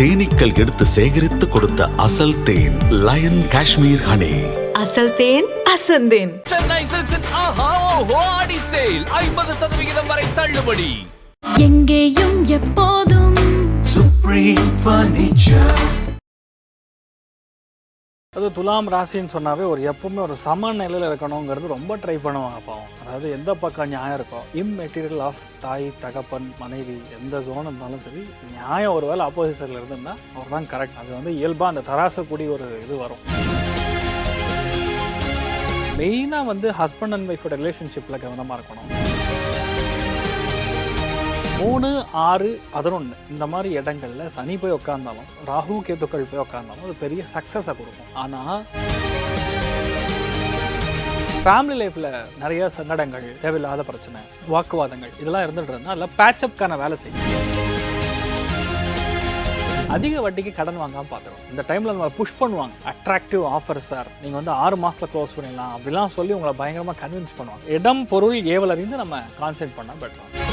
தேனீக்கள் எடுத்து சேகரித்து கொடுத்த அசல் தேன் லயன் காஷ்மீர் ஹனி. அசல் தேன் அசந்தேன். சென்னை சில்க்ஸின் ஆஹா ஓஹோ ஆடி சேல் 50% வரை தள்ளுபடி. எங்கேயும் எப்போதும் சுப்ரீம் ஃபர்னிச்சர். அது துலாம் ராசின்னு சொன்னாவே எப்பவுமே ஒரு சமநிலையில் இருக்கணுங்கிறது ரொம்ப ட்ரை பண்ணுவாங்க பாவம். அதாவது எந்த பக்கம் நியாயம் இருக்கோ, இம்மெட்டீரியல் ஆஃப் தாய் தகப்பன் மனைவி எந்த ஜோன் இருந்தாலும் சரி, நியாயம் ஒரு வேளை ஆப்போசிட்டில் இருந்துன்னா அவர் தான் கரெக்ட். அது இயல்பாக அந்த தராசக்கூடிய ஒரு இது வரும். மெயினாக ஹஸ்பண்ட் அண்ட் ஒய்ஃபோட ரிலேஷன்ஷிப்பில் கவனமாக இருக்கணும். 3, 6, 11 இந்த மாதிரி இடங்கள்ல சனி போய் உட்கார்ந்தாலும், ராகு கேதுக்கள் போய் உட்கார்ந்தாலும் அது பெரிய சக்ஸஸை கொடுக்கும். ஆனால் ஃபேமிலி லைஃப்பில் நிறைய சங்கடங்கள், தேவையில்லாத பிரச்சனை, வாக்குவாதங்கள் இதெல்லாம் இருந்துட்டு இருந்தால் அதில் பேட்சப்கான வேலை செய்யும். அதிக வட்டிக்கு கடன் வாங்காமல் பார்த்துருவோம். இந்த டைமில் நம்ம புஷ் பண்ணுவாங்க. அட்ராக்டிவ் ஆஃபர் சார், நீங்கள் 6 மாதத்தில் க்ளோஸ் பண்ணிடலாம் அப்படிலாம் சொல்லி உங்களை பயங்கரமாக கன்வின்ஸ் பண்ணுவாங்க. இடம் பொருள் ஏவல் அறிந்து நம்ம கான்சென்ட்ரேட் பண்ணால் பெட்டர்.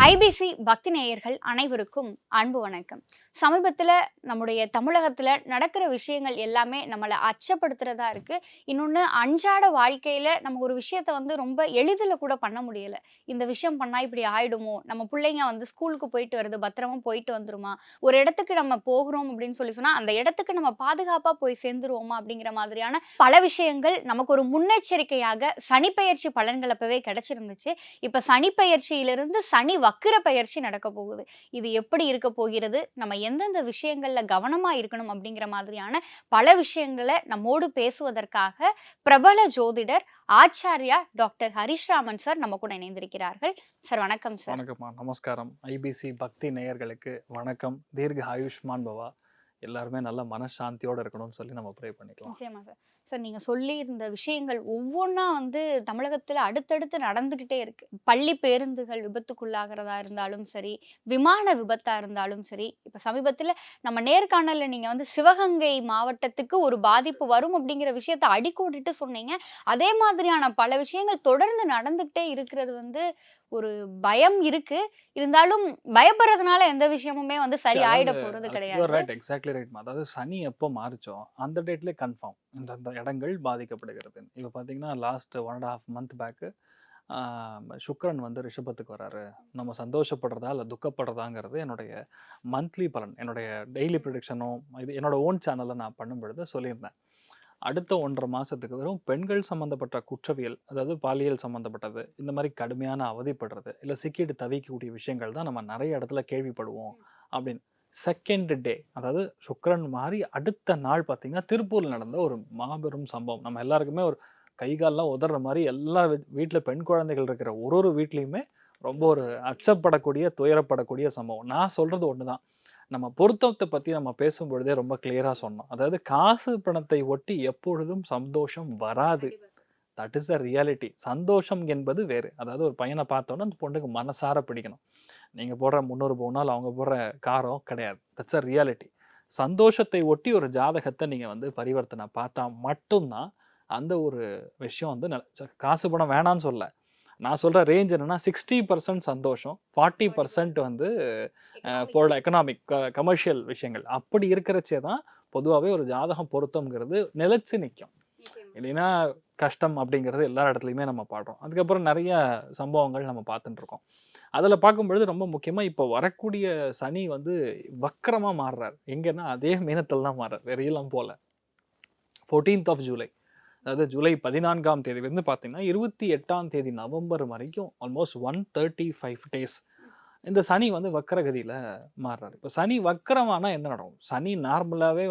ஐபிசி பக்தி நேயர்கள் அனைவருக்கும் அன்பு வணக்கம். சமீபத்தில் நம்முடைய தமிழகத்தில் நடக்கிற விஷயங்கள் எல்லாமே நம்மளை அச்சப்படுத்துறதா இருக்கு. இன்னொன்று, அன்றாட வாழ்க்கையில் நம்ம ஒரு விஷயத்த ரொம்ப எளிதில் கூட பண்ண முடியலை. இந்த விஷயம் பண்ணால் இப்படி ஆயிடுமோ, நம்ம பிள்ளைங்க ஸ்கூலுக்கு போயிட்டு வருது, பத்திரமா போயிட்டு வந்துருமா, ஒரு இடத்துக்கு நம்ம போகிறோம் அப்படின்னு சொன்னால் அந்த இடத்துக்கு நம்ம பாதுகாப்பாக போய் சேர்ந்துருவோமா அப்படிங்கிற மாதிரியான பல விஷயங்கள் நமக்கு ஒரு முன்னெச்சரிக்கையாக சனிப்பெயர்ச்சி பலன்கள் அப்பவே கிடைச்சிருந்துச்சு. இப்போ சனிப்பெயர்ச்சியிலிருந்து சனி வக்கிர பயிற்சி நடக்க போகுது. இது எப்படி இருக்க போகிறது, நம்ம எந்தெந்த விஷயங்கள்ல கவனமா இருக்கணும் அப்படிங்கிற மாதிரியான பல விஷயங்களை நம்மோடு பேசுவதற்காக பிரபல ஜோதிடர் ஆச்சாரியா டாக்டர் ஹரிஷ்ராமன் சார் நம்ம கூட இணைந்திருக்கிறார்கள். சார் வணக்கம். சார் வணக்கம்மா. நமஸ்காரம். ஐபிசி பக்தி நேயர்களுக்கு வணக்கம். தீர்க்க ஆயுஷ்மான் பவா. எல்லாருமே நல்ல மனசாந்தியோடு இருக்கணும்னு சொல்லி நம்ம ப்ரே பண்ணிக்கலாம். நிச்சயமா சார். சார், நீங்கள் சொல்லி இருந்த விஷயங்கள் ஒவ்வொன்றா தமிழகத்தில் அடுத்தடுத்து நடந்துக்கிட்டே இருக்கு. பள்ளி பேருந்துகள் விபத்துக்குள்ளாகிறதா இருந்தாலும் சரி, விமான விபத்தாக இருந்தாலும் சரி, இப்போ சமீபத்தில் நம்ம நேர்காணலில் நீங்கள் சிவகங்கை மாவட்டத்துக்கு ஒரு பாதிப்பு வரும் அப்படிங்கிற விஷயத்த அடிக்கோடிட்டு சொன்னீங்க. அதே மாதிரியான பல விஷயங்கள் தொடர்ந்து நடந்துக்கிட்டே இருக்கிறது ஒரு பயம் இருக்கு. இருந்தாலும் பயப்படுறதுனால எந்த விஷயமுமே சரி ஆயிட போறது கிடையாது. Exactly right. அதாவது சனி எப்போ மாறிச்சோ அந்த டேட்லேயே கன்ஃபார்ம் இந்த இடங்கள் பாதிக்கப்படுகிறது. இப்போ பார்த்தீங்கன்னா லாஸ்ட் 1.5 month பேக்கு சுக்கிரன் ரிஷபத்துக்கு வராரு. நம்ம சந்தோஷப்படுறதா இல்லை துக்கப்படுறதாங்கிறது என்னுடைய மந்த்லி பலன், என்னுடைய டெய்லி ப்ரிடிக்ஷனும் இது என்னோட ஓன் சேனலில் நான் பண்ணும்பொழுது சொல்லியிருந்தேன். அடுத்த 1.5 மாதத்துக்கு வெறும் பெண்கள் சம்மந்தப்பட்ட குற்றவியல், அதாவது பாலியல் சம்மந்தப்பட்டது, இந்த மாதிரி கடுமையான அவதிப்படுறது இல்லை சிக்கிட்டு தவிக்கக்கூடிய விஷயங்கள் தான் நம்ம நிறைய இடத்துல கேள்விப்படுவோம் அப்படின்னு. செகண்ட் டே, அதாவது சுக்கிரன் மாதிரி அடுத்த நாள் பார்த்தீங்கன்னா திருப்பூரில் நடந்த ஒரு மாபெரும் சம்பவம். நம்ம எல்லாருக்குமே ஒரு கைகாலெலாம் உதற மாதிரி, எல்லா வீட்டில் பெண் குழந்தைகள் இருக்கிற ஒரு வீட்லேயுமே ரொம்ப ஒரு அச்சப்படக்கூடிய துயரப்படக்கூடிய சம்பவம். நான் சொல்கிறது ஒன்று தான், நம்ம பொருத்தத்தை பற்றி நம்ம பேசும்பொழுதே ரொம்ப கிளியராக சொன்னோம். அதாவது காசு பணத்தை ஒட்டி எப்பொழுதும் சந்தோஷம் வராது. That is a reality. சந்தோஷம் என்பது வேறு. அதாவது ஒரு பையனை பார்த்தோன்னா அந்த பொண்ணுக்கு மனசார பிடிக்கணும். நீங்கள் போடுற 300 பவுனால் அவங்க போடுற காரம் கிடையாது. That's a reality. சந்தோஷத்தை ஒட்டி ஒரு ஜாதகத்தை நீங்கள் பரிவர்த்தனை பார்த்தா மட்டும்தான் அந்த ஒரு விஷயம் காசு பணம் வேணான்னு சொல்ல. நான் சொல்கிற ரேஞ்ச் என்னென்னா 60% சந்தோஷம், 40% போல எக்கனாமிக் கமர்ஷியல் விஷயங்கள். அப்படி இருக்கிறச்சே தான் பொதுவாகவே ஒரு ஜாதகம் பொருத்தம்ங்கிறது நிலைச்சு நிற்கும். இல்லைன்னா கஷ்டம் அப்படிங்கிறது எல்லா இடத்துலையுமே நம்ம பாடுறோம். அதுக்கப்புறம் நிறைய சம்பவங்கள் நம்ம பார்த்துட்டு இருக்கோம். அதில் பார்க்கும்பொழுது ரொம்ப முக்கியமாக இப்போ வரக்கூடிய சனி வக்கரமாக மாறுறார். எங்கன்னா அதே மீனத்தில் தான் மாறுறார், வெறியெல்லாம் போல. 14th July, அதாவது ஜூலை 14ஆம் தேதி பார்த்தீங்கன்னா 28ஆம் தேதி நவம்பர் வரைக்கும் ஆல்மோஸ்ட் 135 days இந்த சனி வக்கரகதியில் மாறுறாரு. இப்போ சனி வக்கரமானால் என்ன நடக்கும்? சனி நார்மலாகவே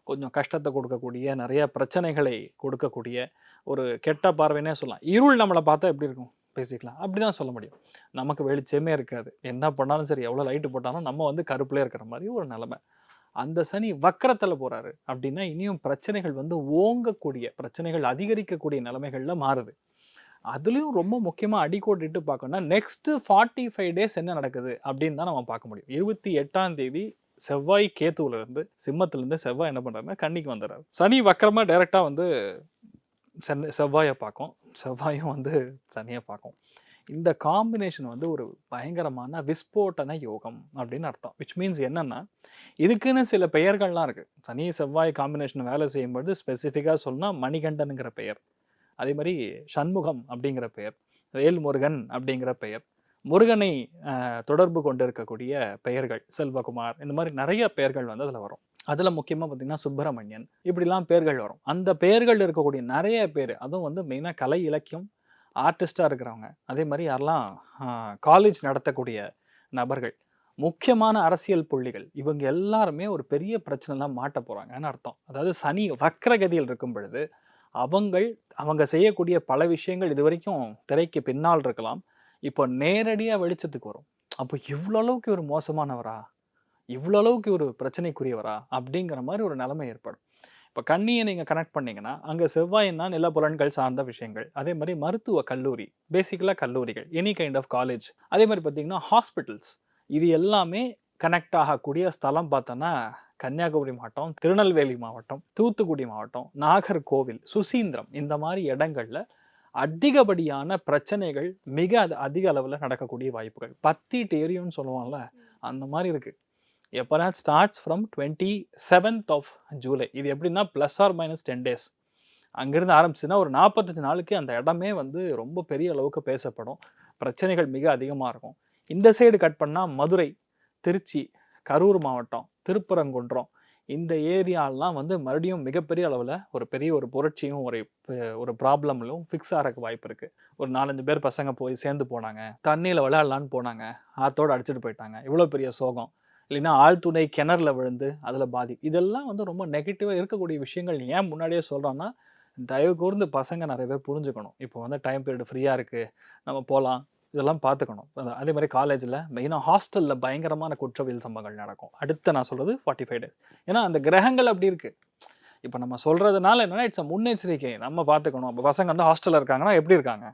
கொஞ்சம் கஷ்டத்தை கொடுக்கக்கூடிய, நிறைய பிரச்சனைகளை கொடுக்கக்கூடிய ஒரு கெட்ட பார்வைன்னே சொல்லலாம். இருள் நம்மளை பார்த்தா எப்படி இருக்கும் பேசிக்கலாம், அப்படி தான் சொல்ல முடியும். நமக்கு வெளிச்சமே இருக்காது, என்ன பண்ணாலும் சரி, எவ்வளோ லைட்டு போட்டாலும் நம்ம கருப்புலே இருக்கிற மாதிரி ஒரு நிலைமை. அந்த சனி வக்கரத்தில் போகிறாரு அப்படின்னா இனியும் பிரச்சனைகள் ஓங்கக்கூடிய, பிரச்சனைகள் அதிகரிக்கக்கூடிய நிலைமைகளில் மாறுது. அதுலேயும் ரொம்ப முக்கியமாக அடிக்கோடிட்டு பார்க்கணும்னா நெக்ஸ்ட்டு 45 days என்ன நடக்குது அப்படின்னு தான் நம்ம பார்க்க முடியும். 28ஆம் தேதி செவ்வாய் கேத்துவிலேருந்து, சிம்மத்திலேருந்து செவ்வாய் என்ன பண்ணுறாருன்னா கன்னிக்கு வந்துடுறாரு. சனி வக்கரமாக டைரெக்டாக செவ்வாயை பார்க்கும், செவ்வாயும் சனியை பார்க்கும். இந்த காம்பினேஷன் வந்து ஒரு பயங்கரமான விஸ்போட்டன யோகம் அப்படின்னு அர்த்தம். விச் மீன்ஸ் என்னன்னா, இதுக்குன்னு சில பெயர்கள்லாம் இருக்கு. சனி செவ்வாய் காம்பினேஷன் வேலை செய்யும்போது ஸ்பெசிஃபிக்காக சொன்னா மணிகண்டனுங்கிற பெயர், அதே மாதிரி சண்முகம் அப்படிங்கிற பெயர், வேல்முருகன் அப்படிங்கிற பெயர், முருகனை தொடர்பு கொண்டு இருக்கக்கூடிய பெயர்கள், செல்வகுமார், இந்த மாதிரி நிறைய பெயர்கள் வந்து அதில் வரும். அதில் முக்கியமாக பார்த்தீங்கன்னா சுப்பிரமணியன், இப்படிலாம் பெயர்கள் வரும். அந்த பெயர்கள் இருக்கக்கூடிய நிறைய பேர், அதுவும் வந்து மெயினாக கலை இலக்கியம் ஆர்டிஸ்டாக இருக்கிறவங்க, அதே மாதிரி யாரெல்லாம் காலேஜ் நடத்தக்கூடிய நபர்கள், முக்கியமான அரசியல் புள்ளிகள், இவங்க எல்லாருமே ஒரு பெரிய பிரச்சனைலாம் மாட்ட போகிறாங்கன்னு அர்த்தம். அதாவது சனி வக்ரகதியில் இருக்கும் பொழுது அவங்க செய்யக்கூடிய பல விஷயங்கள் இது வரைக்கும் திரைக்கு பின்னால் இருக்கலாம், இப்போ நேரடியாக வெளிச்சத்துக்கு வரும். அப்போ இவ்வளோ அளவுக்கு ஒரு மோசமானவரா, இவ்வளோ அளவுக்கு ஒரு பிரச்சனைக்குரியவரா அப்படிங்கிற மாதிரி ஒரு நிலைமை ஏற்படும். இப்போ கண்ணியை நீங்கள் கனெக்ட் பண்ணீங்கன்னா அங்கே செவ்வாயின்னா நிலப்புலன்கள் சார்ந்த விஷயங்கள், அதே மாதிரி மருத்துவ கல்லூரி, பேசிக்கலாக கல்லூரிகள், எனி கைண்ட் ஆஃப் காலேஜ், அதே மாதிரி பார்த்தீங்கன்னா ஹாஸ்பிட்டல்ஸ், இது எல்லாமே கனெக்ட் ஆகக்கூடிய ஸ்தலம் பார்த்தோன்னா கன்னியாகுமரி மாவட்டம், திருநெல்வேலி மாவட்டம், தூத்துக்குடி மாவட்டம், நாகர்கோவில், சுசீந்திரம், இந்த மாதிரி இடங்கள்ல அதிகப்படியான பிரச்சனைகள் மிக அதிக அளவில் நடக்கக்கூடிய வாய்ப்புகள். பத்தி டேரியும்னு சொல்லுவாங்கல்ல, அந்த மாதிரி இருக்கு. எப்போனா starts from 27th of July. இது எப்படின்னா +or- 10 days. அங்கேருந்து ஆரம்பிச்சுன்னா ஒரு 45 நாளுக்கு அந்த இடமே வந்து ரொம்ப பெரிய அளவுக்கு பேசப்படும். பிரச்சனைகள் மிக அதிகமாக இருக்கும். இந்த சைடு கட் பண்ணால் மதுரை, திருச்சி, கரூர் மாவட்டம், திருப்பரங்குன்றம், இந்த ஏரியாலாம் வந்து மறுபடியும் மிகப்பெரிய அளவில் ஒரு பெரிய ஒரு புரட்சியும் ஒரு ப்ராப்ளம்லும் ஃபிக்ஸ் ஆகிறதுக்கு வாய்ப்பு இருக்குது. ஒரு 4-5 பேர் பசங்க போய் சேர்ந்து போனாங்க, தண்ணியில் விளையாடலான்னு போனாங்க, ஆத்தோடு அடிச்சுட்டு போயிட்டாங்க, இவ்வளோ பெரிய சோகம். இல்லைன்னா ஆழ்துணை கிணறுல விழுந்து அதில் இதெல்லாம் வந்து ரொம்ப நெகட்டிவாக இருக்கக்கூடிய விஷயங்கள். ஏன் முன்னாடியே சொல்கிறோன்னா, தயவு கூர்ந்து பசங்க நிறைய பேர் புரிஞ்சுக்கணும். இப்போ வந்து டைம் பீரியட் ஃப்ரீயாக இருக்குது, நம்ம போகலாம், இதெல்லாம் பார்த்துக்கணும். அதே மாதிரி காலேஜில் மெயினாக ஹாஸ்டலில் பயங்கரமான குற்றவியல் சம்பவங்கள் நடக்கும். அடுத்து நான் சொல்கிறது 45 days. ஏன்னா அந்த கிரகங்கள் அப்படி இருக்குது. இப்போ நம்ம சொல்கிறதுனால என்னென்னா இட்ஸ் அ முன்னெச்சரிக்கை, நம்ம பார்த்துக்கணும். இப்போ பசங்க வந்து ஹாஸ்டலில் இருக்காங்கன்னா எப்படி இருக்காங்க,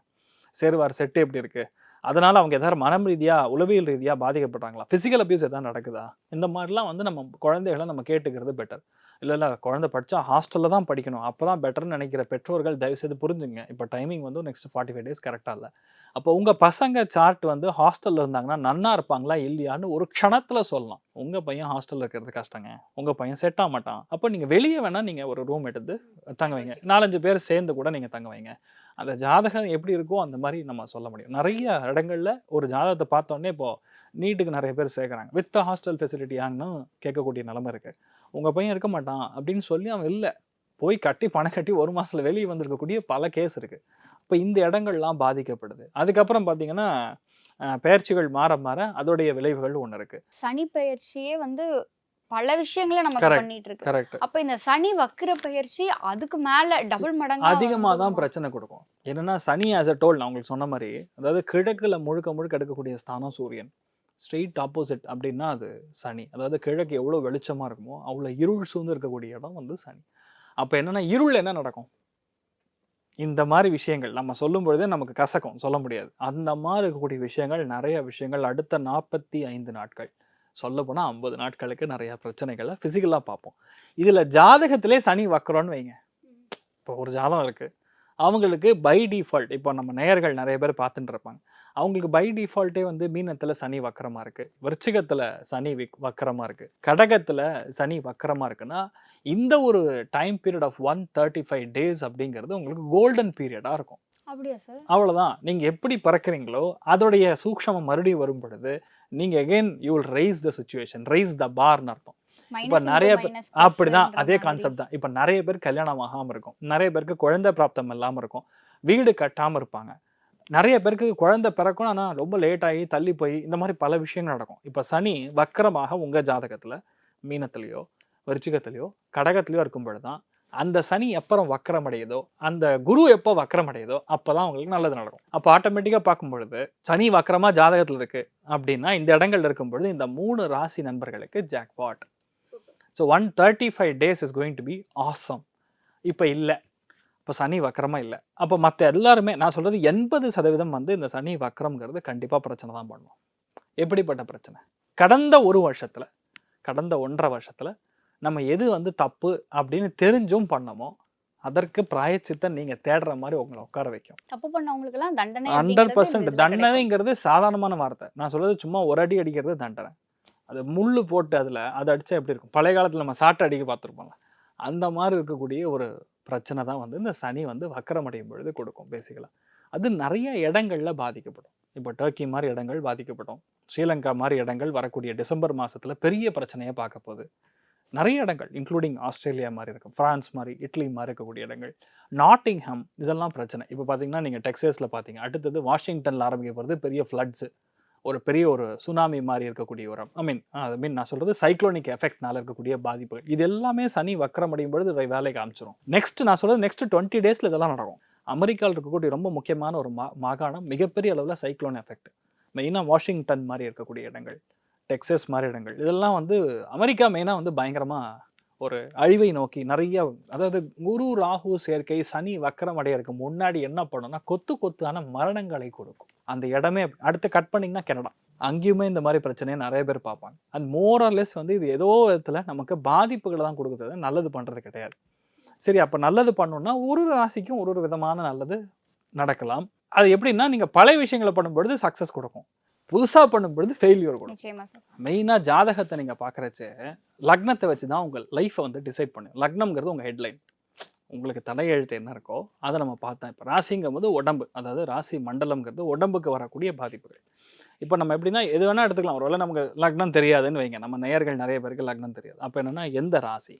சேருவார் செட்டு எப்படி இருக்குது, அதனால் அவங்க எதாவது மனம் ரீதியாக உளவியல் ரீதியாக பாதிக்கப்படுறாங்களா, ஃபிசிக்கல் அபியூஸ் எதாவது நடக்குதா, இந்த மாதிரிலாம் வந்து நம்ம குழந்தைகளை நம்ம கேட்டுக்கிறது பெட்டர். இல்லை குழந்தை படித்தா ஹாஸ்டலில் தான் படிக்கணும், அப்போ தான் பெட்டர்னு நினைக்கிற பெற்றோர்கள் தயவுசெய்து புரிஞ்சுங்க. இப்போ டைமிங் வந்து நெக்ஸ்ட் 45 days கரெக்டாக இல்லை. அப்போ உங்கள் பசங்க சார்ட் வந்து ஹாஸ்டலில் இருந்தாங்கன்னா நன்னா இருப்பாங்களா இல்லையான்னு ஒரு க்ஷணத்தில் சொல்லலாம். உங்கள் பையன் ஹாஸ்டலில் இருக்கிறது கஷ்டங்க, உங்கள் பையன் செட் ஆக மாட்டான், அப்போ நீங்கள் வெளியே வேணால் நீங்கள் ஒரு ரூம் எடுத்து தங்க வைங்க, 4-5 பேர் சேர்ந்து கூட நீங்கள் தங்க வைங்க. அந்த ஜாதகம் எப்படி இருக்கோ அந்த மாதிரி நம்ம சொல்ல முடியும். நிறைய இடங்களில் ஒரு ஜாதகத்தை பார்த்தோன்னே இப்போது நீட்டுக்கு நிறைய பேர் சேர்க்குறாங்க, வித் ஹாஸ்டல் ஃபெசிலிட்டி ஆகனு கேட்கக்கூடிய நிலைமை இருக்குது. உங்கள் பையன் இருக்க மாட்டான் அப்படின்னு சொல்லி அவன் இல்லை, போய் கட்டி பணம் கட்டி 1 மாதத்தில் வெளியே வந்திருக்கக்கூடிய பல கேஸ் இருக்குது. இப்போ இந்த இடங்கள்லாம் பாதிக்கப்படுது. அதுக்கப்புறம் பார்த்தீங்கன்னா பெயர்ச்சிகள் மாற மாற அதோடைய விளைவுகள் ஒன்று இருக்குது. சனி பெயர்ச்சியே வந்து பல விஷயங்களை நம்ம பண்ணிட்டு இருக்கு. கரெக்ட். அப்ப இந்த சனி வக்ர பயிற்சி அதுக்கு மேல டபுள் மடங்கு அதிகமாக தான் பிரச்சனை கொடுக்கும். என்னன்னா சனி ஆஸ் அ டோல் நான் உங்களுக்கு சொன்ன மாதிரி, அதாவது கிழக்குல முழுக்க எடுக்கக்கூடிய ஸ்தானம் சூரியன், ஸ்ட்ரெயிட் ஆப்போசிட் அப்படின்னா அது சனி. அதாவது கிழக்கு எவ்வளோ வெளிச்சமாக இருக்குமோ அவ்வளோ இருள் சூழ்ந்து இருக்கக்கூடிய இடம் வந்து சனி. அப்போ என்னன்னா இருள் என்ன நடக்கும், இந்த மாதிரி விஷயங்கள் நம்ம சொல்லும் பொழுதே நமக்கு கசக்கும், சொல்ல முடியாது. அந்த மாதிரி இருக்கக்கூடிய விஷயங்கள், நிறைய விஷயங்கள் அடுத்த 45 நாட்கள், சொல்லப்போனால் 50 நாட்களுக்கு நிறைய பிரச்சனைகளை ஃபிசிக்கலாக பார்ப்போம். இதில் ஜாதகத்திலே சனி வக்கரம்னு வைங்க. இப்போ ஒரு ஜாதகம் இருக்குது, அவங்களுக்கு பை டிஃபால்ட், இப்போ நம்ம நேயர்கள் நிறைய பேர் பார்த்துட்டு இருப்பாங்க, அவங்களுக்கு பை டிஃபால்ட்டே வந்து மீனத்தில் சனி வக்கரமாக இருக்குது, விருச்சிகத்தில் சனி வக்கரமாக இருக்குது, கடகத்தில் சனி வக்கரமாக இருக்குன்னா இந்த ஒரு டைம் பீரியட் ஆஃப் 135 days அப்படிங்கிறது உங்களுக்கு கோல்டன் பீரியடாக இருக்கும். அப்படியா சார்? அவ்வளோதான். நீங்கள் எப்படி பறக்கிறீங்களோ அதோடைய சூக்ஷமம் மறுபடியும் வரும் பொழுது நீங்கள் again you will rise the situation, rise the பார்னு அர்த்தம். இப்போ நிறைய பேர் அப்படிதான், அதே கான்செப்ட் தான். இப்போ நிறைய பேர் கல்யாணம் ஆகாமல் இருக்கும், நிறைய பேருக்கு குழந்தை பிராப்தம் இல்லாமல் இருக்கும், வீடு கட்டாமல் இருப்பாங்க, நிறைய பேருக்கு குழந்தை பிறக்கும் ஆனால் ரொம்ப லேட் ஆகி தள்ளி போய் இந்த மாதிரி பல விஷயங்கள் நடக்கும். இப்போ சனி வக்கரமாக உங்கள் ஜாதகத்தில் மீனத்திலேயோ விருச்சிகத்திலேயோ கடகத்திலேயோ இருக்கும் பொழுது தான் அந்த சனி எப்பறம் வக்கரம் அடையுதோ, அந்த குரு எப்போ வக்கரம் அடையுதோ அப்போ தான் உங்களுக்கு நல்லது நடக்கும். அப்போ ஆட்டோமேட்டிக்காக பார்க்கும் பொழுது சனி வக்கரமாக ஜாதகத்தில் இருக்குது அப்படின்னா இந்த இடங்கள் இருக்கும் பொழுது இந்த 3 ராசி நண்பர்களுக்கு jackpot. So 135 days is going to be awesome. இப்போ இல்லை, இப்போ சனி வக்கரமாக இல்லை. அப்போ மற்ற எல்லாருமே நான் சொல்கிறது 80% வந்து இந்த சனி வக்கரம்ங்கிறது கண்டிப்பாக பிரச்சனை தான் பண்ணுவோம். எப்படிப்பட்ட பிரச்சனை, கடந்த 1 வருஷத்தில், கடந்த 1.5 வருஷத்தில் நம்ம எது வந்து தப்பு அப்படின்னு தெரிஞ்சும் பண்ணமோ அதற்கு பிராயச்சித்தை நீங்கள் தேடுற மாதிரி உங்களை உட்கார வைக்கும். தப்பு பண்ணவங்களுக்கெல்லாம் தண்டனை 100% தண்டனைங்கிறது சாதாரணமான வார்த்தை. நான் சொல்றது சும்மா ஒரு அடி அடிக்கிறது தண்டனை. அது முள்ளு போட்டு அதை அடித்தா எப்படி இருக்கும்? பழைய காலத்தில் நம்ம சாட்டை அடிக்க பார்த்துருப்போம்ல, அந்த மாதிரி இருக்கக்கூடிய ஒரு பிரச்சனை தான் வந்து இந்த சனி வந்து வக்கரமடையும் பொழுது கொடுக்கும் பேசிக்கலாக. அது நிறைய இடங்கள்ல பாதிக்கப்படும். இப்போ டர்க்கி மாதிரி இடங்கள் பாதிக்கப்படும். ஸ்ரீலங்கா மாதிரி இடங்கள் வரக்கூடிய டிசம்பர் மாதத்தில் பெரிய பிரச்சனையை பார்க்க போகுது. நிறைய இடங்கள் இன்க்ளூடிங் ஆஸ்திரேலியா மாதிரி இருக்கும், ஃப்ரான்ஸ் மாதிரி, இட்லி மாதிரி இருக்கக்கூடிய இடங்கள், நாட்டிங்ஹாம், இதெல்லாம் பிரச்சனை. இப்போ பார்த்தீங்கன்னா நீங்கள் டெக்ஸாஸில் பார்த்தீங்க, அடுத்தது வாஷிங்டனில் ஆரம்பிக்க போகிறது பெரிய ஃப்ளட்ஸு, ஒரு பெரிய ஒரு சுனாமி மாதிரி இருக்கக்கூடிய ஒரு நான் சொல்கிறது சைக்ளோனிக் எஃபெக்ட்னால இருக்கக்கூடிய பாதிப்புகள். இது எல்லாமே சனி வக்கரமடையும் பொழுது வேலைக்கு காமிச்சிடும். நான் சொல்கிறது நெக்ஸ்ட் 20 டேஸில் இதெல்லாம் நடக்கும். அமெரிக்காவில் இருக்கக்கூடிய ரொம்ப முக்கியமான ஒரு மாகாணம் மிகப்பெரிய அளவில் சைக்ளோன் எஃபெக்ட். மெயினாக வாஷிங்டன் மாதிரி இருக்கக்கூடிய இடங்கள், டெக்ஸஸ் மாதிரி இடங்கள், இதெல்லாம் வந்து அமெரிக்கா மெயினாக வந்து பயங்கரமாக ஒரு அழிவை நோக்கி நிறைய, அதாவது குரு ராகு சேர்க்கை சனி வக்கரம் அடையறதுக்கு முன்னாடி என்ன பண்ணுன்னா கொத்தான மரணங்களை கொடுக்கும். அந்த இடமே அடுத்து கட் பண்ணிங்கன்னா கனடா, அங்கேயுமே இந்த மாதிரி பிரச்சனையை நிறைய பேர் பார்ப்பாங்க. அண்ட் மோரலெஸ் வந்து இது ஏதோ விதத்தில் நமக்கு பாதிப்புகளை தான் கொடுக்குறது, நல்லது பண்ணுறது கிடையாது. சரி, அப்போ நல்லது பண்ணணும்னா ஒரு ராசிக்கும் ஒரு விதமான நல்லது நடக்கலாம். அது எப்படின்னா, நீங்கள் பழைய விஷயங்களை பண்ணும்பொழுது சக்ஸஸ் கொடுக்கும், புதுசாக பண்ணும்பொழுது ஃபெயிலியர் கொடுக்கும். மெயினாக ஜாதகத்தை நீங்கள் பார்க்குறச்சே லக்னத்தை வச்சு தான் உங்கள் லைஃப்பை வந்து டிசைட் பண்ணும். லக்னம்ங்கிறது உங்கள் ஹெட்லைன், உங்களுக்கு தலையெழுத்து என்ன இருக்கோ அதை நம்ம பார்த்தோம். இப்போ ராசிங்கும் போது உடம்பு, அதாவது ராசி மண்டலம்ங்கிறது உடம்புக்கு வரக்கூடிய பாதிப்புகள். இப்போ நம்ம எப்படின்னா எது வேணால் எடுத்துக்கலாம். ஒருவேளை நமக்கு லக்னம் தெரியாதுன்னு வைங்க, நம்ம நேயர்கள் நிறைய பேருக்கு லக்னம் தெரியாது. அப்போ என்னென்னா எந்த ராசி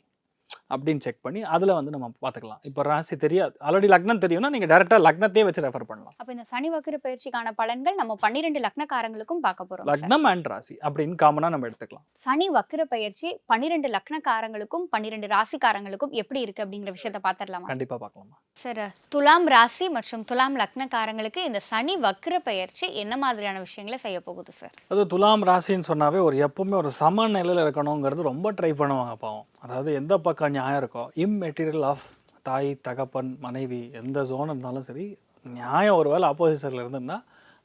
அப்படின்னு செக் பண்ணி அதில் வந்து நம்ம பார்த்துக்கலாம். இப்போ ராசி தெரியாது, ஆல்ரெடி லக்னம் தெரியும்னா நீங்கள் டேரெக்டாக லக்னத்தையே வச்சு ரெஃபர் பண்ணலாம். அப்போ இந்த சனி வக்ர பயிற்சிக்கான பலன்கள் நம்ம 12 லக்னக்காரங்களுக்கும் பார்க்க போகிறோம். லக்னம் அண்ட் ராசி அப்படின்னு காமனாக நம்ம எடுத்துக்கலாம். சனி வக்ர பயிற்சி 12 லக்னக்காரங்களுக்கும் 12 ராசிக்காரங்களுக்கும் எப்படி இருக்கு அப்படிங்கிற விஷயத்தை பார்த்துடலாமா? கண்டிப்பாக பார்க்கலாமா சார். துலாம் ராசி மற்றும் துலாம் லக்னக்காரங்களுக்கு இந்த சனி வக்ர பயிற்சி என்ன மாதிரியான விஷயங்களை செய்ய போகுது சார்? அது துலாம் ராசின்னு சொன்னாவே ஒரு எப்பவுமே ஒரு சமநிலையில் இருக்கணுங்கிறது ரொம்ப ட்ரை பண்ணுவாங்க பாவம். அதாவது எந்த பக்கம் நியாயம் இருக்கோ, இம்மெட்டீரியல் ஆஃப் தாய் தகப்பன் மனைவி எந்த ஜோன் இருந்தாலும் சரி, நியாயம் ஒரு வேளை ஆப்போசிஷனில் இருந்துன்னா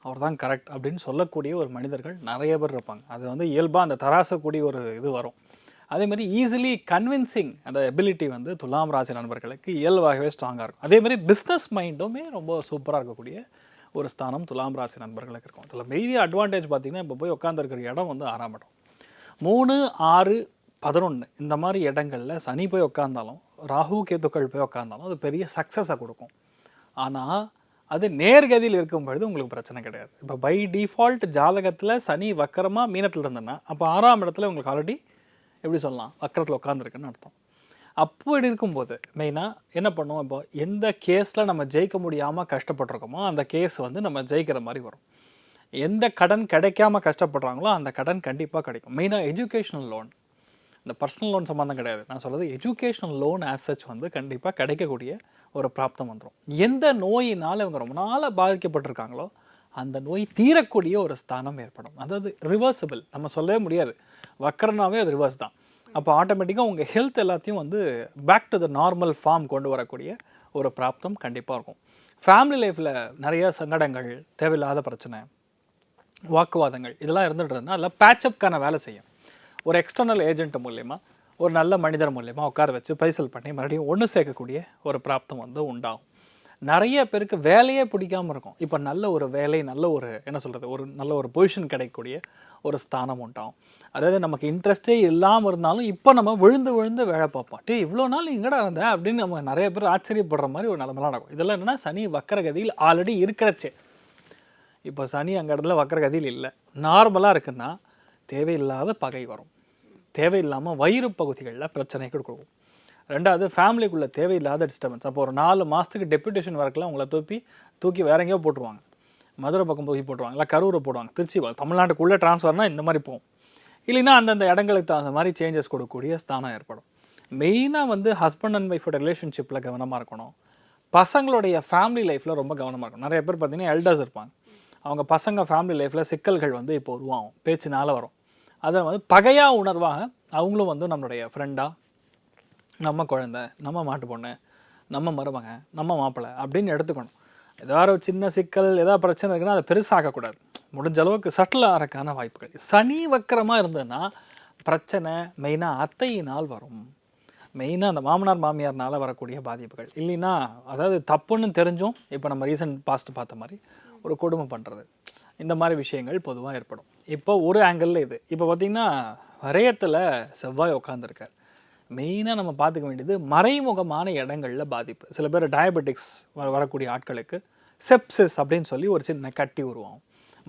அவர் தான் கரெக்ட் அப்படின்னு சொல்லக்கூடிய ஒரு மனிதர்கள் நிறைய பேர் இருப்பாங்க. அது வந்து இயல்பாக அந்த தராசக்கூடிய ஒரு இது வரும். அதேமாதிரி ஈஸிலி கன்வின்சிங் அந்த எபிலிட்டி வந்து துலாம் ராசி நண்பர்களுக்கு இயல்பாகவே ஸ்ட்ராங்காக இருக்கும். அதேமாதிரி பிஸ்னஸ் மைண்டுமே ரொம்ப சூப்பராக இருக்கக்கூடிய ஒரு ஸ்தானம் துலாம் ராசி நண்பர்களுக்கு இருக்கும். இதில் மெயின் அட்வான்டேஜ் பார்த்திங்கன்னா, இப்போ போய் உட்காந்துருக்கிற இடம் வந்து 6ஆம் இடம், 3, 6, 11 இந்த மாதிரி இடங்களில் சனி போய் உட்காந்தாலும் ராகு கேத்துக்கள் போய் உட்காந்தாலும் அது பெரிய சக்ஸஸை கொடுக்கும். ஆனால் அது நேர்கதியில் இருக்கும் பொழுது உங்களுக்கு பிரச்சனை கிடையாது. இப்போ பை டிஃபால்ட் ஜாதகத்தில் சனி வக்கரமாக மீனத்தில் இருந்ததுன்னா அப்போ 6ஆம் இடத்துல உங்களுக்கு ஆல்ரெடி எப்படி சொல்லலாம், வக்கரத்தில் உட்காந்துருக்குன்னு அர்த்தம். அப்படி இருக்கும்போது மெயினாக என்ன பண்ணுவோம், இப்போ எந்த கேஸில் நம்ம ஜெயிக்க முடியாமல் கஷ்டப்பட்டுருக்கோமோ அந்த கேஸ் வந்து நம்ம ஜெயிக்கிற மாதிரி வரும். எந்த கடன் கிடைக்காம கஷ்டப்படுறாங்களோ அந்த கடன் கண்டிப்பாக கிடைக்கும். மெயினாக எஜுகேஷ்னல் லோன், இந்த பர்சனல் லோன் சம்மந்தம் கிடையாது, நான் சொல்கிறது எஜுகேஷ்னல் லோன் ஆஸ் சச் வந்து கண்டிப்பாக கிடைக்கக்கூடிய ஒரு பிராப்தம் வந்துடும். எந்த நோயினால் இவங்க ரொம்ப நாளாக பாதிக்கப்பட்டிருக்காங்களோ அந்த நோய் தீரக்கூடிய ஒரு ஸ்தானம் ஏற்படும். அதாவது ரிவர்சிபிள், நம்ம சொல்லவே முடியாது, வக்கரனாவே அது ரிவர்ஸ் தான். அப்போ ஆட்டோமேட்டிக்காக உங்கள் ஹெல்த் எல்லாத்தையும் வந்து back to the normal form கொண்டு வரக்கூடிய ஒரு பிராப்தம் கண்டிப்பாக இருக்கும். ஃபேமிலி லைஃப்பில் நிறைய சங்கடங்கள், தேவையில்லாத பிரச்சனை, வாக்குவாதங்கள் இதெல்லாம் இருந்துகிட்டு அதில் பேட்சப்கான வேலை செய்யும். ஒரு எக்ஸ்டர்னல் ஏஜென்ட் மூலயமா, ஒரு நல்ல மனிதர் மூலயமா உட்கார வச்சு பைசல் பண்ணி மறுபடியும் ஒன்று சேர்க்கக்கூடிய ஒரு பிராப்தம் வந்து உண்டாகும். நிறைய பேருக்கு வேலையே பிடிக்காமல் இருக்கும். இப்போ நல்ல ஒரு வேலை, நல்ல ஒரு என்ன சொல்கிறது, ஒரு நல்ல ஒரு பொசிஷன் கிடைக்கக்கூடிய ஒரு ஸ்தானம் உண்டாகும். அதாவது நமக்கு இன்ட்ரெஸ்டே இல்லாமல் இருந்தாலும் இப்போ நம்ம விழுந்து வேலை பார்ப்போம். இவ்வளோ நாள் எங்கடா இருந்த அப்படின்னு நம்ம நிறைய பேர் ஆச்சரியப்படுற மாதிரி ஒரு நிலமெல்லாம் நடக்கும். இதெல்லாம் என்னென்னா சனி வக்கரகதியில் ஆல்ரெடி இருக்கிறச்சே. இப்போ சனி அங்கே இடத்துல வக்கரகதியில் இல்லை, நார்மலாக இருக்குன்னா தேவையில்லாத பகை வரும், தேவையில்லாமல் வயிறு பகுதிகளில் பிரச்சனைகள் கொடுக்கும். ரெண்டாவது ஃபேமிலிக்குள்ளே தேவையில்லாத டிஸ்டர்பன்ஸ். அப்போ ஒரு 4 மாதத்துக்கு டெப்யூட்டேஷன் ஒர்க்கெலாம் உங்களை தூக்கி வேற எங்கேயோ போட்டுருவாங்க. மதுரை பக்கம் தூக்கி போட்டுருவாங்க, இல்லை கரூரை போடுவாங்க, திருச்சி தமிழ்நாட்டுக்குள்ளே ட்ரான்ஸ்ஃபர்னால் இந்த மாதிரி போகும். இல்லைன்னா அந்தந்த இடங்களுக்கு தகுந்த மாதிரி சேஞ்சஸ் கொடுக்கக்கூடிய ஸ்தானம் ஏற்படும். மெயினாக வந்து ஹஸ்பண்ட் அண்ட் ஒய்ஃபோட ரிலேஷன்ஷிப்பில் கவனமாக இருக்கணும். பசங்களுடைய ஃபேமிலி லைஃப்பில் ரொம்ப கவனமாக இருக்கணும். நிறைய பேர் பார்த்திங்கன்னா எல்டர்ஸ் இருப்பாங்க, அவங்க பசங்க ஃபேமிலி லைஃப்பில் சிக்கல்கள் வந்து இப்போ உருவாகும், பேச்சுனால வரும். அதை வந்து பகையாக உணர்வாக அவங்களும் வந்து நம்மளுடைய ஃப்ரெண்டாக, நம்ம குழந்தை, நம்ம மாட்டு பொண்ணு, நம்ம மருமக, நம்ம மாப்பிள்ளை அப்படின்னு எடுத்துக்கணும். ஏதாவது ஒரு சின்ன சிக்கல், ஏதாவது பிரச்சனை இருக்குன்னா அதை பெருசாகக்கூடாது. முடிஞ்ச அளவுக்கு சட்டில் ஆகிறதுக்கான வாய்ப்புகள். சனி வக்கரமாக இருந்ததுன்னா பிரச்சனை மெயினாக அத்தையினால் வரும். மெயினாக அந்த மாமனார் மாமியார்னால வரக்கூடிய பாதிப்புகள் இல்லைன்னா, அதாவது தப்புன்னு தெரிஞ்சும் இப்போ நம்ம ரீசன்ட் பாஸ்ட் பார்த்த மாதிரி ஒரு கொடுமை பண்ணுறது, இந்த மாதிரி விஷயங்கள் பொதுவாக ஏற்படும். இப்போ ஒரு ஆங்கிளில் இது இப்போ பார்த்திங்கன்னா விரயத்தில் செவ்வாய் உட்காந்துருக்கார். மெயினாக நம்ம பார்த்துக்க வேண்டியது மறைமுகமான இடங்களில் பாதிப்பு. சில பேர் டயபெட்டிக்ஸ் வரக்கூடிய ஆட்களுக்கு செப்சிஸ் அப்படின்னு சொல்லி ஒரு சின்ன கட்டி உருவாகும்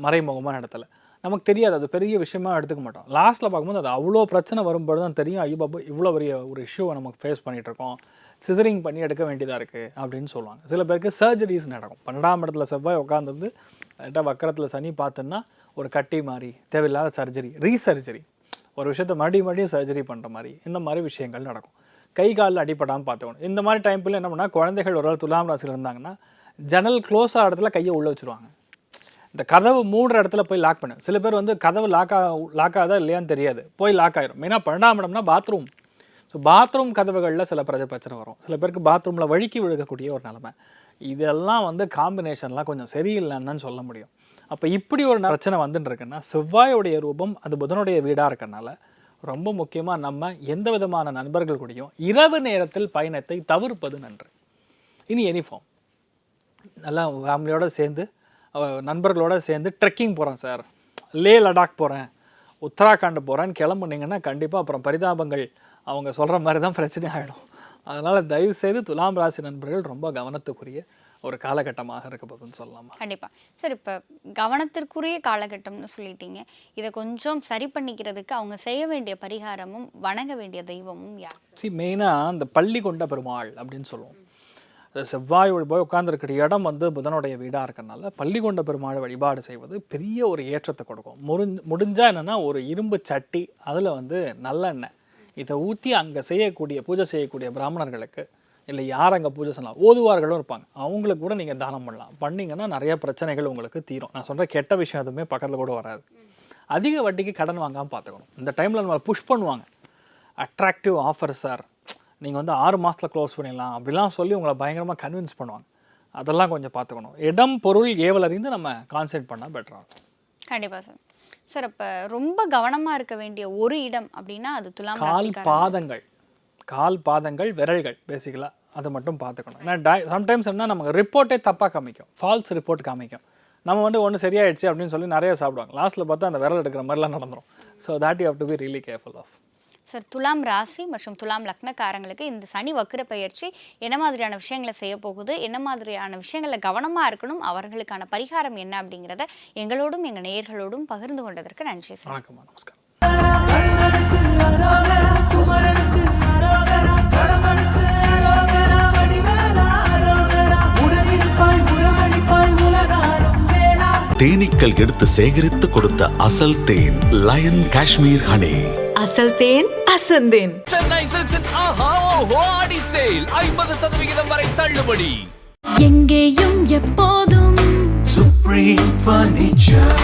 மறைமுகமான இடத்துல. நமக்கு தெரியாது, அது பெரிய விஷயமா எடுத்துக்க மாட்டோம். லாஸ்ட்டில் பார்க்கும்போது அது அவ்வளோ பிரச்சனை வரும்போது தான் தெரியும், ஐயோ பாபு இவ்வளோ பெரிய ஒரு இஷ்யூவை நமக்கு ஃபேஸ் பண்ணிகிட்ருக்கோம், சிசரிங் பண்ணி எடுக்க வேண்டியதாக இருக்குது அப்படின்னு சொல்லுவாங்க. சில பேருக்கு சர்ஜரிஸ் நடக்கும். 12ஆம் இடத்துல செவ்வாய் உட்காந்துருந்து லைட்டாக வக்கரத்தில் சனி பார்த்துன்னா ஒரு கட்டி மாதிரி தேவையில்லாத சர்ஜரி, ரீசர்ஜரி, ஒரு விஷயத்தை மறுபடியும் சர்ஜரி பண்ணுற மாதிரி இந்த மாதிரி விஷயங்கள் நடக்கும். கை காலில் அடிப்படாமல் பார்த்துக்கணும். இந்த மாதிரி டைமில் என்ன பண்ணால் குழந்தைகள் ஒரு துலாம் ராசியில் இருந்தாங்கன்னா ஜன்னல் க்ளோஸ் ஆகிற இடத்துல கையை உள்ளே வச்சுருவாங்க. இந்த கதவு மூடுற இடத்துல போய் லாக் பண்ணு. சில பேர் வந்து கதவு லாக் ஆகுதா இல்லையான்னு தெரியாது, போய் லாக் ஆயிரும். மெயினாக 12ஆம் இடம்னா பாத்ரூம். ஸோ பாத்ரூம் கதவுகளில் சில பிரச்சனை வரும். சில பேருக்கு பாத்ரூமில் வழுக்கி விழுகக்கூடிய ஒரு நிலைமை. இதெல்லாம் வந்து காம்பினேஷன்லாம் கொஞ்சம் சரியில்லைன்னு தான் சொல்ல முடியும். அப்போ இப்படி ஒரு பிரச்சனை வந்துட்டு இருக்குன்னா செவ்வாயுடைய ரூபம் அது புதனுடைய வீடாக இருக்கனால ரொம்ப முக்கியமாக நம்ம எந்த விதமான நண்பர்கள் கூடயும் இரவு நேரத்தில் பயணத்தை தவிர்ப்பது நன்று. இனி யூனிஃபார்ம் நல்லா ஃபேமிலியோடு சேர்ந்து நண்பர்களோடு சேர்ந்து ட்ரெக்கிங் போகிறேன் சார், லே லடாக் போகிறேன், உத்தராகண்ட் போகிறேன்னு கிளம்புனீங்கன்னா கண்டிப்பாக அப்புறம் பரிதாபங்கள் அவங்க சொல்கிற மாதிரி தான் பிரச்சனை ஆகிடும். அதனால் தயவுசெய்து துலாம் ராசி நண்பர்கள் ரொம்ப கவனத்துக்குரிய ஒரு காலகட்டமாக இருக்க போதுன்னு சொல்லலாமா? கண்டிப்பாக சார். இப்போ கவனத்திற்குரிய காலகட்டம்னு சொல்லிட்டீங்க, இதை கொஞ்சம் சரி பண்ணிக்கிறதுக்கு அவங்க செய்ய வேண்டிய பரிகாரமும் வணங்க வேண்டிய தெய்வமும் யார்? மெயினாக இந்த பள்ளி கொண்ட பெருமாள் அப்படின்னு சொல்லுவோம். செவ்வாய் போய் உட்காந்துருக்கிற இடம் வந்து புதனுடைய வீடாக இருக்கனால பள்ளி கொண்ட பெருமாள் வழிபாடு செய்வது பெரிய ஒரு ஏற்றத்தை கொடுக்கும். முடிஞ்சால் என்னென்னா ஒரு இரும்பு சட்டி அதில் வந்து நல்லெண்ணெய் இதை ஊற்றி அங்கே பூஜை செய்யக்கூடிய பிராமணர்களுக்கு இல்லை யார் அங்கே பூஜை செய்யலாம் ஓதுவார்களும் இருப்பாங்க, அவங்களுக்கு கூட நீங்கள் தானம் பண்ணலாம். பண்ணிங்கன்னா நிறைய பிரச்சனைகள் உங்களுக்கு தீரும். நான் சொல்கிற கெட்ட விஷயம் எதுவுமே பக்கத்தில் கூட வராது. அதிக வட்டிக்கு கடன் வாங்காமல் பார்த்துக்கணும். இந்த டைமில் நம்ம புஷ் பண்ணுவாங்க, அட்ராக்டிவ் ஆஃபர் சார், நீங்கள் வந்து 6 மாதத்தில் க்ளோஸ் பண்ணிடலாம் அப்படிலாம் சொல்லி உங்களை பயங்கரமாக கன்வின்ஸ் பண்ணுவாங்க. அதெல்லாம் கொஞ்சம் பார்த்துக்கணும். இடம் பொருள் ஏவல் அறிந்து நம்ம கான்சென்ட்ரேட் பண்ணால் பெட்டராக இருக்கும். கண்டிப்பாக சார். சார் அப்போ ரொம்ப கவனமாக இருக்க வேண்டிய ஒரு இடம் அப்படின்னா அது துலாம் கால் பாதங்கள் விரல்கள் பேசிக்கலாக அதை மட்டும் பார்த்துக்கணும். ஏன்னா சம்டைம்ஸ் என்ன நமக்கு ரிப்போர்ட்டே தப்பாக காமிக்கும், ஃபால்ஸ் ரிப்போர்ட் காமிக்கும். நம்ம வந்து ஒன்று சரியாயிடுச்சு அப்படின்னு சொல்லி நிறைய சாப்பிடுவாங்க, லாஸ்ட்டில் பார்த்தா அந்த விரல் எடுக்கிற மாதிரிலாம் நடந்துடும். So that you have to be really careful of. Sir, துலாம் ராசி மற்றும் துலாம் லக்னக்காரங்களுக்கு இந்த சனி வக்ர பயிற்சி என்ன மாதிரியான விஷயங்களை செய்ய போகுது, என்ன மாதிரியான விஷயங்களில் கவனமாக இருக்கணும், அவர்களுக்கான பரிகாரம் என்ன அப்படிங்கிறத எங்களோடும் எங்கள் நேயர்களோடும் பகிர்ந்து கொண்டதற்கு நன்றி சார். வணக்கம், நமஸ்காரம். தேனீக்கள் எடுத்து சேகரித்து கொடுத்த அசல் தேன் லயன் காஷ்மீர் ஹனி. அசல் தேன் அசந்தேன். சென்னை சில்க்ஸின் ஆஹா ஓஹோ ஆடி சேல் 50% வரை தள்ளுபடி. எங்கேயும் எப்போதும் Supreme Furniture.